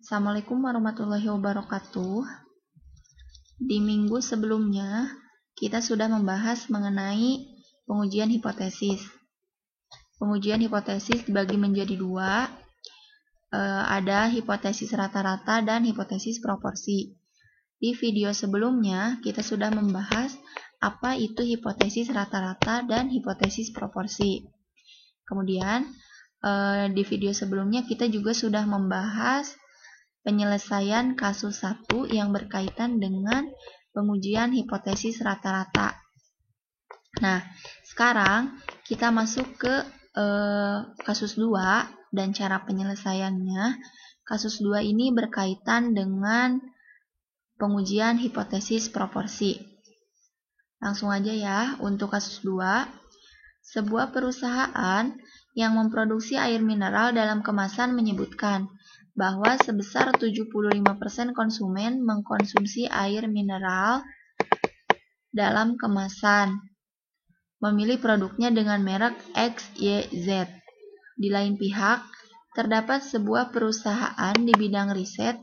Assalamualaikum warahmatullahi wabarakatuh. Di minggu sebelumnya, kita sudah membahas mengenai pengujian hipotesis. Pengujian hipotesis dibagi menjadi dua, ada hipotesis rata-rata dan hipotesis proporsi. Di video sebelumnya, kita sudah membahas apa itu hipotesis rata-rata dan hipotesis proporsi. Kemudian, di video sebelumnya kita juga sudah membahas penyelesaian kasus 1 yang berkaitan dengan pengujian hipotesis rata-rata. Nah, sekarang kita masuk ke kasus 2 dan cara penyelesaiannya. Kasus 2 ini berkaitan dengan pengujian hipotesis proporsi. Langsung aja ya, untuk kasus 2, sebuah perusahaan yang memproduksi air mineral dalam kemasan menyebutkan bahwa sebesar 75% konsumen mengkonsumsi air mineral dalam kemasan, memilih produknya dengan merek XYZ. Di lain pihak, terdapat sebuah perusahaan di bidang riset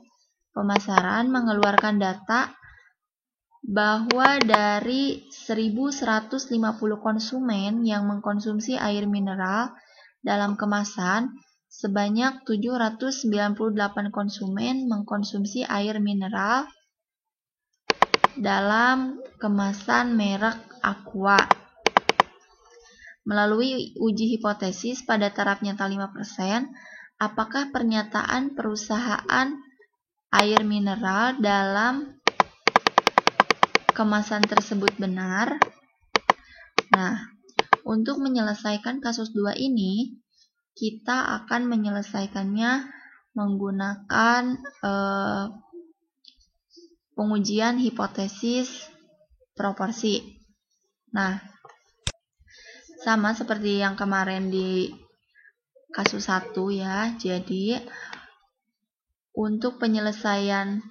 pemasaran mengeluarkan data bahwa dari 1.150 konsumen yang mengkonsumsi air mineral dalam kemasan, sebanyak 798 konsumen mengkonsumsi air mineral dalam kemasan merek Aqua. Melalui uji hipotesis pada taraf nyata 5%, apakah pernyataan perusahaan air mineral dalam kemasan tersebut benar? Nah, untuk menyelesaikan kasus 2 ini, kita akan menyelesaikannya menggunakan pengujian hipotesis proporsi. Nah, sama seperti yang kemarin di kasus 1 ya. Jadi, untuk penyelesaian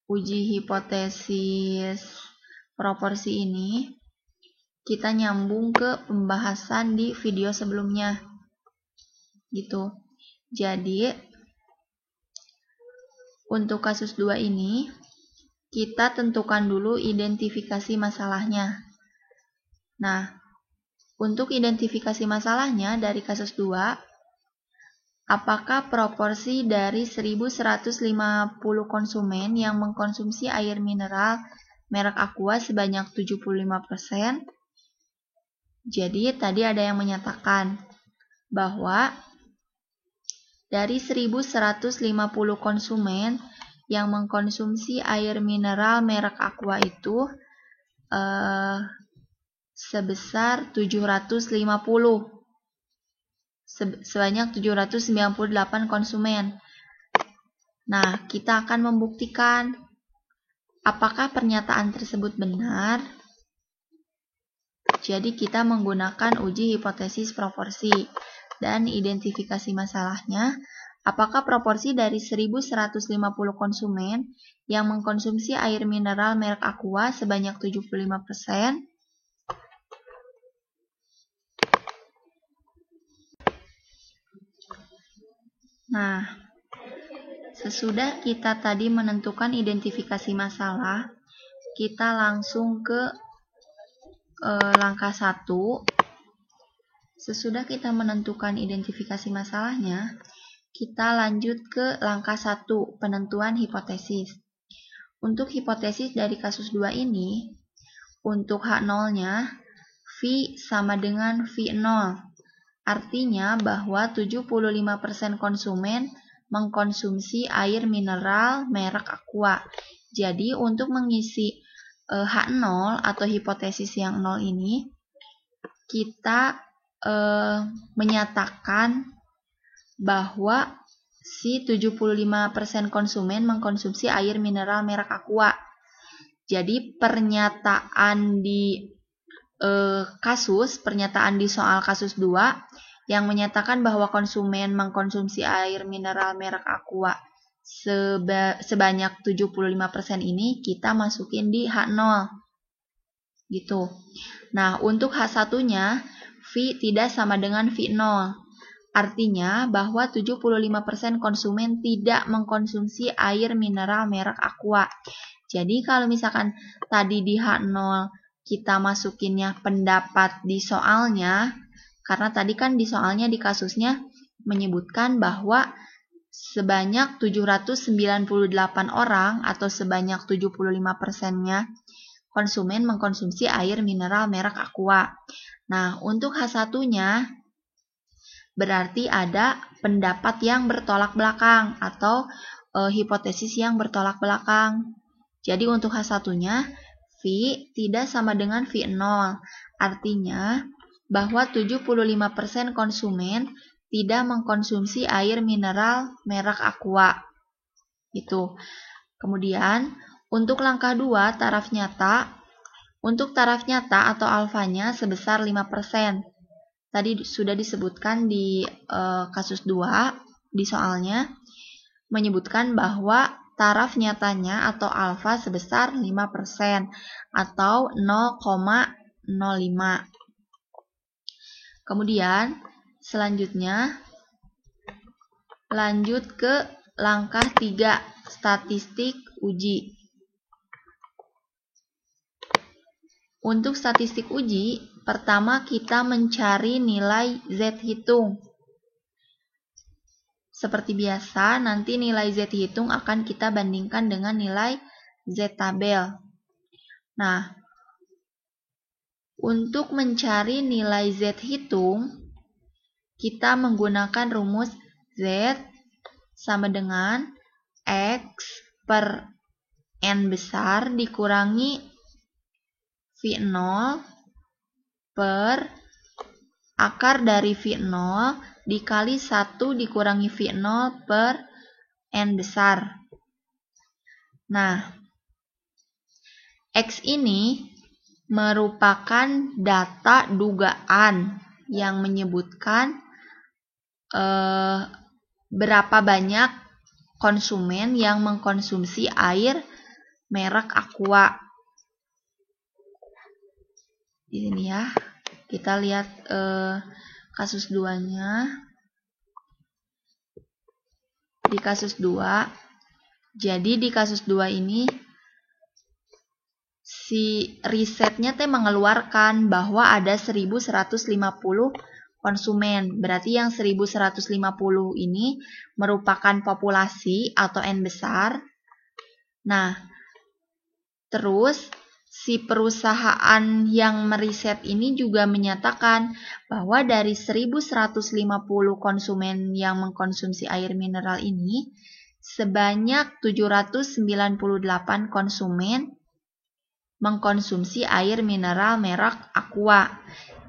uji hipotesis proporsi ini, kita nyambung ke pembahasan di video sebelumnya. Gitu. Jadi, untuk kasus 2 ini, kita tentukan dulu identifikasi masalahnya. Nah, untuk identifikasi masalahnya dari kasus 2, apakah proporsi dari 1.150 konsumen yang mengkonsumsi air mineral merek Aqua sebanyak 75%? Jadi, tadi ada yang menyatakan bahwa dari 1.150 konsumen yang mengkonsumsi air mineral merek Aqua itu sebesar 750, sebanyak 798 konsumen. Nah, kita akan membuktikan apakah pernyataan tersebut benar. Jadi kita menggunakan uji hipotesis proporsi dan identifikasi masalahnya. Apakah proporsi dari 1.150 konsumen yang mengkonsumsi air mineral merek Aqua sebanyak 75%? Nah, sesudah kita tadi menentukan identifikasi masalah, kita langsung ke langkah 1. Sesudah kita menentukan identifikasi masalahnya, kita lanjut ke langkah 1, penentuan hipotesis. Untuk hipotesis dari kasus 2 ini, untuk H0-nya, V sama dengan V0. Artinya bahwa 75% konsumen mengkonsumsi air mineral merek Aqua. Jadi, untuk mengisi H0 atau hipotesis yang 0 ini, kita menyatakan bahwa si 75% konsumen mengkonsumsi air mineral merek Aqua. Jadi pernyataan di pernyataan di soal kasus 2 yang menyatakan bahwa konsumen mengkonsumsi air mineral merek Aqua sebanyak 75% ini kita masukin di H0. Gitu. Nah, untuk H1-nya V tidak sama dengan V0. Artinya bahwa 75% konsumen tidak mengkonsumsi air mineral merek Aqua. Jadi kalau misalkan tadi di H0 kita masukinnya pendapat di soalnya, karena tadi kan di soalnya di kasusnya menyebutkan bahwa sebanyak 798 orang atau sebanyak 75%-nya konsumen mengkonsumsi air mineral merek Aqua. Nah, untuk H1-nya berarti ada pendapat yang bertolak belakang atau hipotesis yang bertolak belakang. Jadi untuk H1-nya, V tidak sama dengan V0. Artinya bahwa 75% konsumen tidak mengkonsumsi air mineral merek Aqua. Itu. Kemudian, untuk langkah 2, taraf nyata. Untuk taraf nyata atau alfanya sebesar 5%. Tadi sudah disebutkan di kasus 2, di soalnya, menyebutkan bahwa taraf nyatanya atau alfa sebesar 5% atau 0,05. Kemudian, selanjutnya, lanjut ke langkah 3, statistik uji. Untuk statistik uji, pertama kita mencari nilai Z hitung. Seperti biasa, nanti nilai Z hitung akan kita bandingkan dengan nilai Z tabel. Nah, untuk mencari nilai Z hitung, kita menggunakan rumus Z sama dengan X per N besar dikurangi V0 per akar dari V0 dikali 1 dikurangi V0 per N besar. Nah, X ini merupakan data dugaan yang menyebutkan berapa banyak konsumen yang mengkonsumsi air merek Aqua. Di sini ya, kita lihat kasus 2-nya. Di kasus 2, jadi di kasus 2 ini si risetnya mengeluarkan bahwa ada 1150 konsumen. Berarti yang 1150 ini merupakan populasi atau N besar. Nah, terus si perusahaan yang meriset ini juga menyatakan bahwa dari 1150 konsumen yang mengkonsumsi air mineral ini, sebanyak 798 konsumen mengkonsumsi air mineral merek Aqua.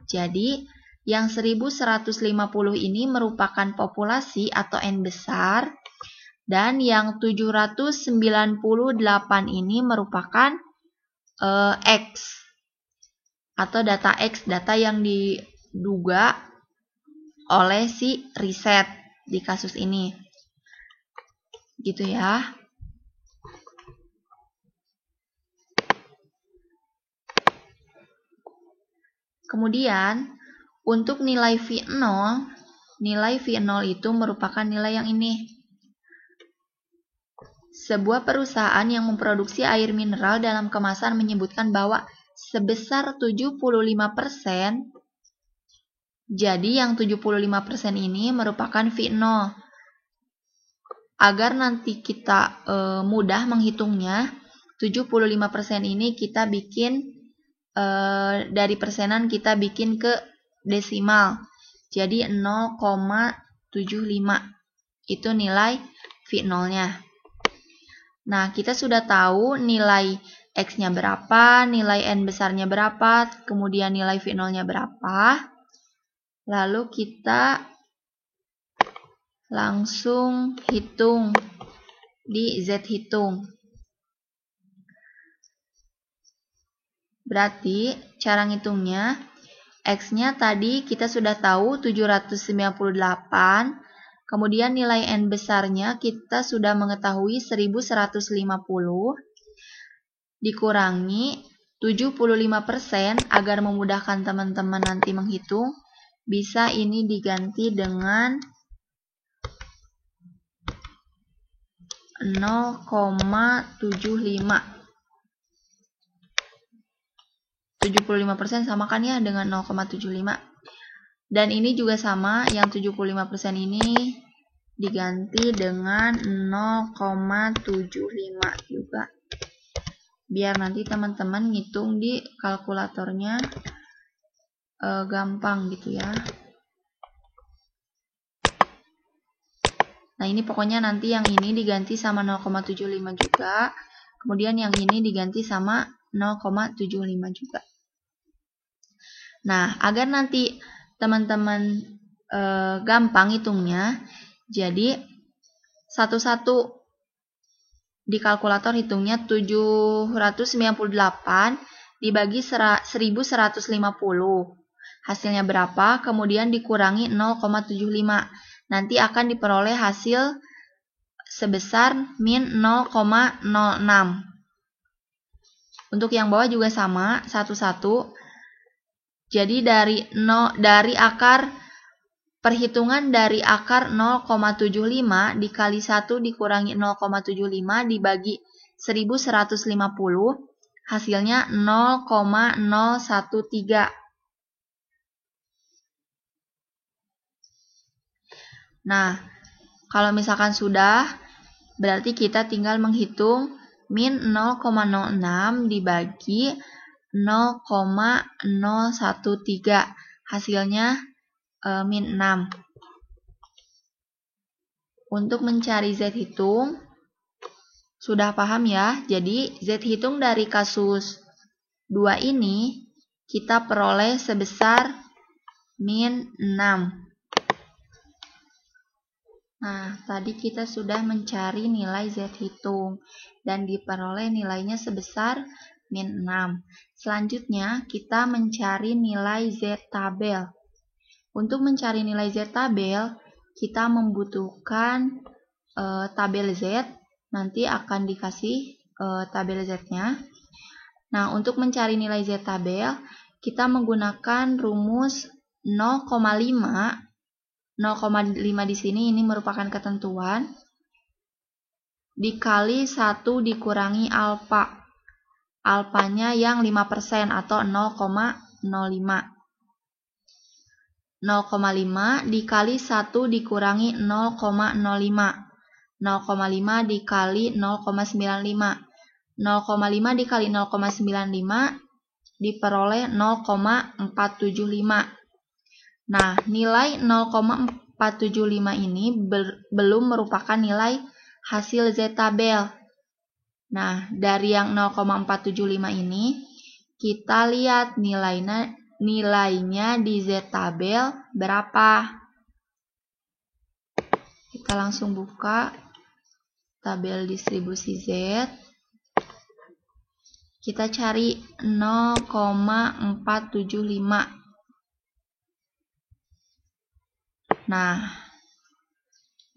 Jadi, yang 1150 ini merupakan populasi atau N besar, dan yang 798 ini merupakan X atau data X, data yang diduga oleh si riset di kasus ini. Gitu ya. Kemudian, untuk nilai V0 itu merupakan nilai yang ini. Sebuah perusahaan yang memproduksi air mineral dalam kemasan menyebutkan bahwa sebesar 75%, jadi yang 75% ini merupakan V0. Agar nanti kita mudah menghitungnya, 75% ini kita bikin dari persenan kita bikin ke desimal. Jadi 0,75 itu nilai V0-nya. Nah, kita sudah tahu nilai X-nya berapa, nilai N besarnya berapa, kemudian nilai V0-nya berapa. Lalu kita langsung hitung di Z hitung. Berarti cara ngitungnya, X-nya tadi kita sudah tahu 798. Kemudian nilai N besarnya kita sudah mengetahui 1150 dikurangi 75% agar memudahkan teman-teman nanti menghitung. bisa ini diganti dengan 0,75. 75% sama kan ya dengan 0,75. Dan ini juga sama, yang 75% ini diganti dengan 0,75 juga. Biar nanti teman-teman ngitung di kalkulatornya gampang gitu ya. Nah, ini pokoknya nanti yang ini diganti sama 0,75 juga. Kemudian yang ini diganti sama 0,75 juga. Nah, agar nanti teman-teman gampang hitungnya, jadi satu-satu di kalkulator hitungnya 798 dibagi 1150. Hasilnya berapa? Kemudian dikurangi 0,75. Nanti akan diperoleh hasil sebesar min 0,06. Untuk yang bawah juga sama, satu-satu. Jadi dari akar perhitungan dari akar 0,75 dikali 1 dikurangi 0,75 dibagi 1150, hasilnya 0,013. Nah, kalau misalkan sudah, berarti kita tinggal menghitung min 0,06 dibagi 0,013. Hasilnya min 6. Untuk mencari Z hitung, sudah paham ya? Jadi Z hitung dari kasus 2 ini kita peroleh sebesar min 6. Nah, tadi kita sudah mencari nilai Z hitung dan diperoleh nilainya sebesar min 6. Selanjutnya, kita mencari nilai Z tabel. Untuk mencari nilai Z tabel, kita membutuhkan tabel Z. Nanti akan dikasih tabel Z-nya. Nah, untuk mencari nilai Z tabel, kita menggunakan rumus 0,5. 0,5 di sini ini merupakan ketentuan dikali 1 dikurangi alfa. Alfanya yang 5% atau 0,05. 0,5 dikali 1 dikurangi 0,05. 0,5 dikali 0,95. 0,5 dikali 0,95 diperoleh 0,475. Nah, nilai 0,475 ini belum merupakan nilai hasil Z tabel. Nah, dari yang 0,475 ini, kita lihat nilainya di Z tabel berapa. Kita langsung buka tabel distribusi Z. Kita cari 0,475. Nah,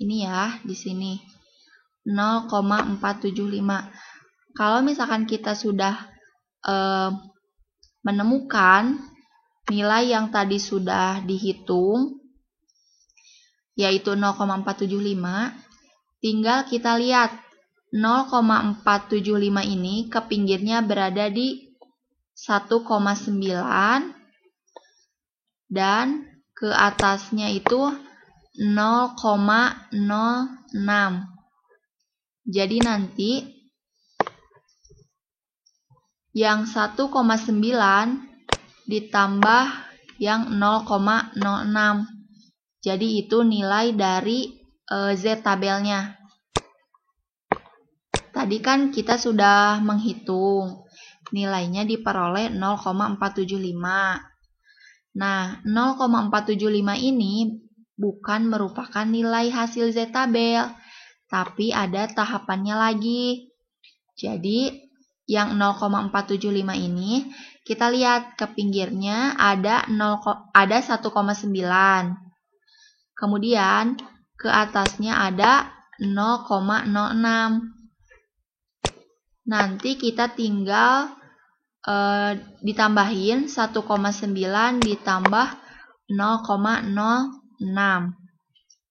ini ya di sini 0,475. Kalau misalkan kita sudah menemukan nilai yang tadi sudah dihitung, yaitu 0,475, tinggal kita lihat 0,475 ini ke pinggirnya berada di 1,9 dan ke atasnya itu 0,06. Jadi nanti yang 1,9 ditambah yang 0,06. Jadi itu nilai dari Z tabelnya. Tadi kan kita sudah menghitung. Nilainya diperoleh 0,475. Nah, 0,475 ini bukan merupakan nilai hasil Z tabel, tapi ada tahapannya lagi. Jadi, yang 0,475 ini, kita lihat ke pinggirnya ada 1,9. Kemudian, ke atasnya ada 0,06. Nanti kita tinggal ditambahin 1,9 ditambah 0,06.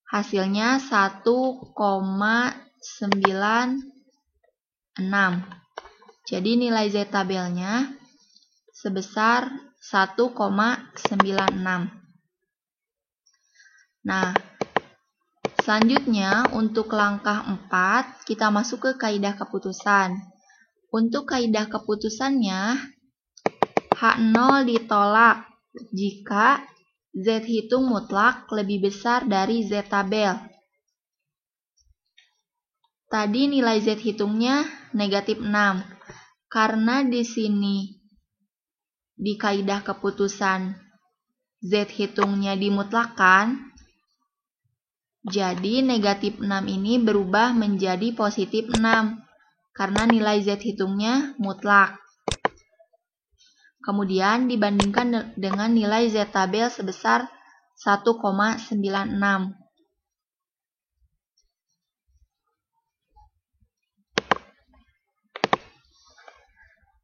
Hasilnya 1,96. Jadi nilai Z tabelnya sebesar 1,96. Nah, selanjutnya untuk langkah 4 kita masuk ke kaidah keputusan. Untuk kaidah keputusannya, H0 ditolak jika Z hitung mutlak lebih besar dari Z tabel. Tadi nilai Z hitungnya negatif 6. Karena di sini di kaidah keputusan Z hitungnya dimutlakan, jadi negatif 6 ini berubah menjadi positif 6 karena nilai Z hitungnya mutlak. Kemudian dibandingkan dengan nilai Z tabel sebesar 1,96.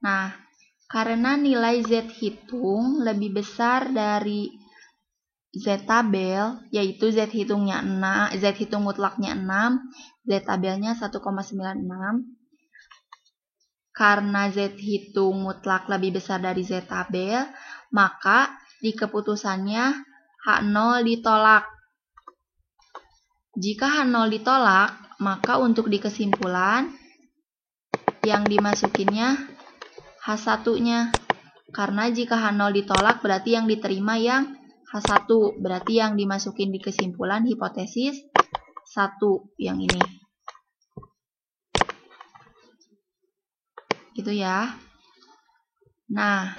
Nah, karena nilai Z hitung lebih besar dari Z tabel, yaitu Z hitungnya 6, Z hitung mutlaknya 6, Z tabelnya 1,96. Karena Z hitung mutlak lebih besar dari Z tabel, maka di keputusannya H0 ditolak. Jika H0 ditolak, maka untuk di kesimpulan yang dimasukinnya H1-nya. Karena jika H0 ditolak berarti yang diterima yang H1, berarti yang dimasukin di kesimpulan hipotesis 1 yang ini. Gitu ya. Nah,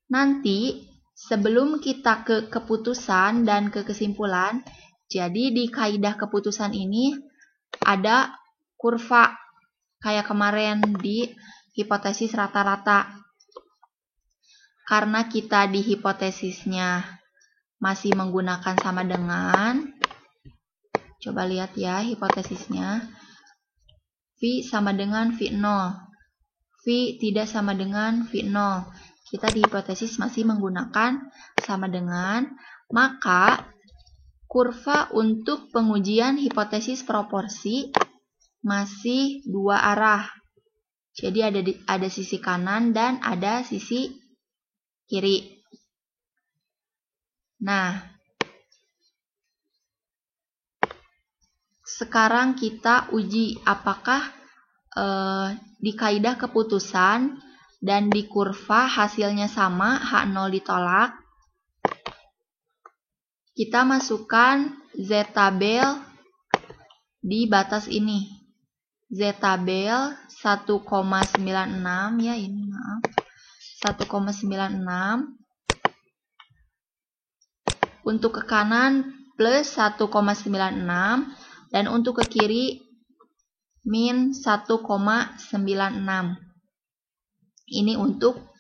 nanti sebelum kita ke keputusan dan ke kesimpulan, jadi di kaidah keputusan ini ada kurva kayak kemarin di hipotesis rata-rata. Karena kita di hipotesisnya masih menggunakan sama dengan, coba lihat ya hipotesisnya, V sama dengan V0, V tidak sama dengan V0. Kita di hipotesis masih menggunakan sama dengan, maka kurva untuk pengujian hipotesis proporsi masih dua arah. Jadi ada sisi kanan dan ada sisi kiri. Nah, sekarang kita uji apakah di kaidah keputusan dan di kurva hasilnya sama, H0 ditolak. Kita masukkan Z tabel di batas ini. Z tabel 1,96 ya, ini maaf. 1,96. Untuk ke kanan plus 1,96 dan untuk ke kiri min 1,96. Ini untuk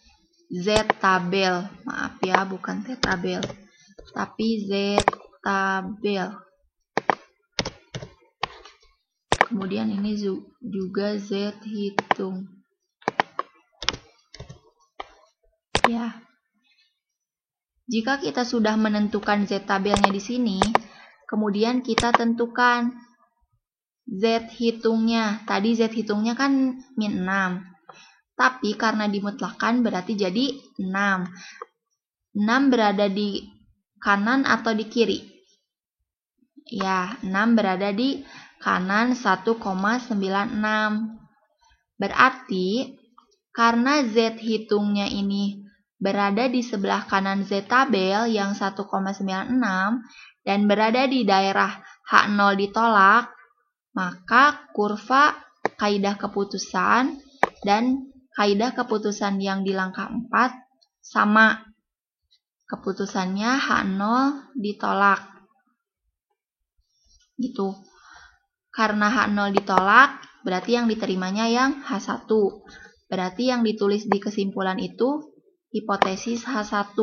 Z tabel. Maaf ya, bukan T tabel, tapi Z tabel. Kemudian ini juga Z hitung. Ya. Jika kita sudah menentukan Z tabelnya di sini, kemudian kita tentukan Z hitungnya. Tadi Z hitungnya kan min 6. Tapi karena dimutlakan berarti jadi 6. 6 berada di kanan atau di kiri? Ya, 6 berada di kanan 1,96. Berarti karena Z hitungnya ini berada di sebelah kanan Z tabel yang 1,96 dan berada di daerah H0 ditolak, maka kurva kaidah keputusan dan kaidah keputusan yang di langkah 4 sama. Keputusannya H0 ditolak. Gitu. Karena H0 ditolak, berarti yang diterimanya yang H1. Berarti yang ditulis di kesimpulan itu hipotesis H1.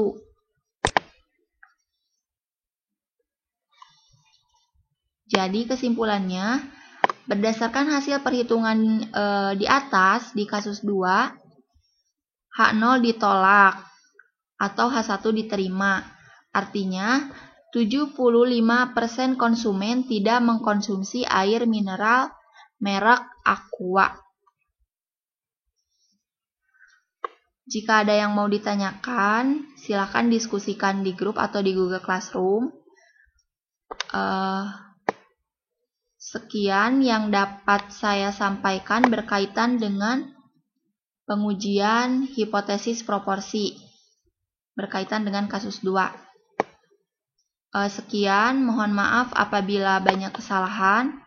Jadi kesimpulannya, berdasarkan hasil perhitungan di atas, di kasus 2, H0 ditolak atau H1 diterima. Artinya, 75% konsumen tidak mengkonsumsi air mineral merek Aqua. Jika ada yang mau ditanyakan, silakan diskusikan di grup atau di Google Classroom. Sekian yang dapat saya sampaikan berkaitan dengan pengujian hipotesis proporsi berkaitan dengan kasus 2. Sekian, mohon maaf apabila banyak kesalahan.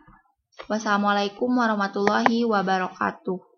Wassalamualaikum warahmatullahi wabarakatuh.